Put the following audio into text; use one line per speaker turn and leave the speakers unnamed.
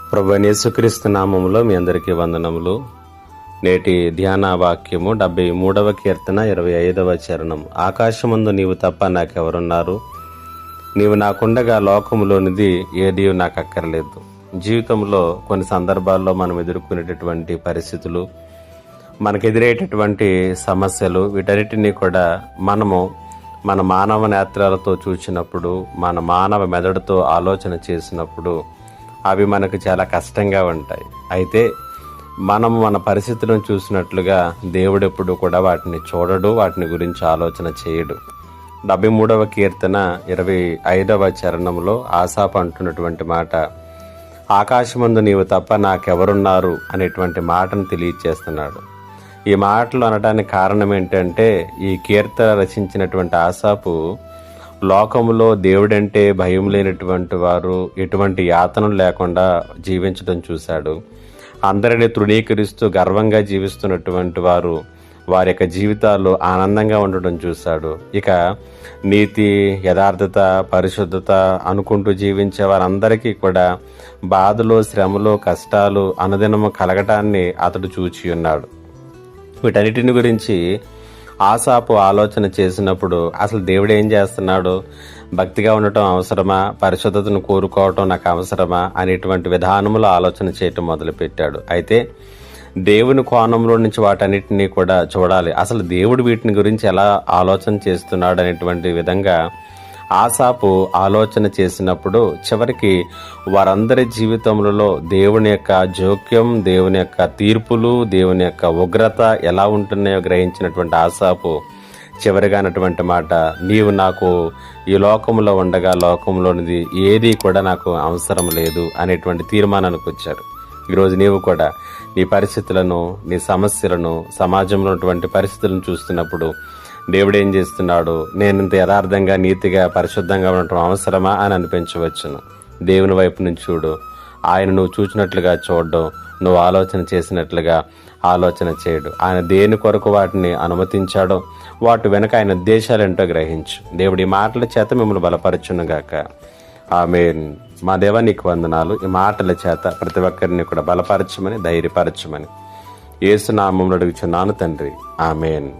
ప్రభువైన యేసుక్రీస్తు నామములో మీ అందరికీ వందనములు. నేటి ధ్యాన వాక్యము 73వ కీర్తన 25వ చరణం. ఆకాశమందు నీవు తప్ప నాకెవరున్నారు, నీవు నాకుండగా లోకములోనిది ఏదీ నాకు అక్కర్లేదు. జీవితంలో కొన్ని సందర్భాల్లో మనం ఎదుర్కొనేటటువంటి పరిస్థితులు, మనకు ఎదురయ్యేటటువంటి సమస్యలు, వీటన్నిటినీ కూడా మనము మన మానవ నేత్రాలతో చూసినప్పుడు, మన మానవ మెదడుతో ఆలోచన చేసినప్పుడు అవి మనకు చాలా కష్టంగా ఉంటాయి. అయితే మనము మన పరిస్థితులను చూసినట్లుగా దేవుడు ఎప్పుడు కూడా వాటిని చూడడు, వాటిని గురించి ఆలోచన చేయడు. 73వ కీర్తన 25వ చరణంలో ఆసాపు అంటున్నటువంటి మాట, ఆకాశమందు నీవు తప్ప నాకెవరున్నారు అనేటువంటి మాటను తెలియచేస్తున్నాడు. ఈ మాటలు అనడానికి కారణం ఏంటంటే, ఈ కీర్తన రచించినటువంటి ఆసాపు లోకములో దేవుడంటే భయం లేనటువంటి వారు ఎటువంటి యాతనలు లేకుండా జీవించడం చూశాడు. అందరినీ తృణీకరిస్తూ గర్వంగా జీవిస్తున్నటువంటి వారు వారి యొక్క జీవితాల్లో ఆనందంగా ఉండడం చూశాడు. ఇక నీతి, యథార్థత, పరిశుద్ధత అనుకుంటూ జీవించే వారందరికీ కూడా బాధలు, శ్రమలు, కష్టాలు అనుదినము కలగటాన్ని అతడు చూచి ఉన్నాడు. వీటన్నిటిని గురించి ఆసాపు ఆలోచన చేసినప్పుడు అసలు దేవుడు ఏం చేస్తున్నాడు, భక్తిగా ఉండటం అవసరమా, పరిశుద్ధతను కోరుకోవటం నాకు అవసరమా అనేటువంటి విధానంలో ఆలోచన చేయటం మొదలుపెట్టాడు. అయితే దేవుని కోణంలో నుంచి వాటన్నిటినీ కూడా చూడాలి. అసలు దేవుడు వీటిని గురించి ఎలా ఆలోచన చేస్తున్నాడు అనేటువంటి విధంగా ఆసాపు ఆలోచన చేసినప్పుడు చివరికి వారందరి జీవితములలో దేవుని యొక్క జోక్యం, దేవుని యొక్క తీర్పులు, దేవుని యొక్క ఉగ్రత ఎలా ఉంటున్నాయో గ్రహించినటువంటి ఆసాపు చివరిగా అన్నటువంటి మాట, నీవు నాకు ఈ లోకంలో ఉండగా లోకంలోనిది ఏది కూడా నాకు అవసరం లేదు అనేటువంటి తీర్మానానికి వచ్చారు. ఈరోజు నీవు కూడా నీ పరిస్థితులను, నీ సమస్యలను, సమాజంలో ఉన్నటువంటి పరిస్థితులను చూస్తున్నప్పుడు దేవుడు ఏం చేస్తున్నాడు, నేను ఇంత యథార్థంగా, నీతిగా, పరిశుద్ధంగా ఉండటం అవసరమా అని అనిపించవచ్చును. దేవుని వైపు నుంచి చూడు. ఆయన నువ్వు చూసినట్లుగా చూడడం, నువ్వు ఆలోచన చేసినట్లుగా ఆలోచన చేయడు. ఆయన దేని కొరకు వాటిని అనుమతించాడో వాటి వెనక ఆయన ఉద్దేశాలు ఏంటో గ్రహించు. దేవుడి మాటల చేత మిమ్మల్ని బలపరచునుగాక. ఆమేన్. మా దేవా నీకు వందనాలు. ఈ మాటల చేత ప్రతి ఒక్కరిని కూడా బలపరచమని, ధైర్యపరచమని యేసు నామములో అడుగుచున్నాను తండ్రి. ఆమేన్.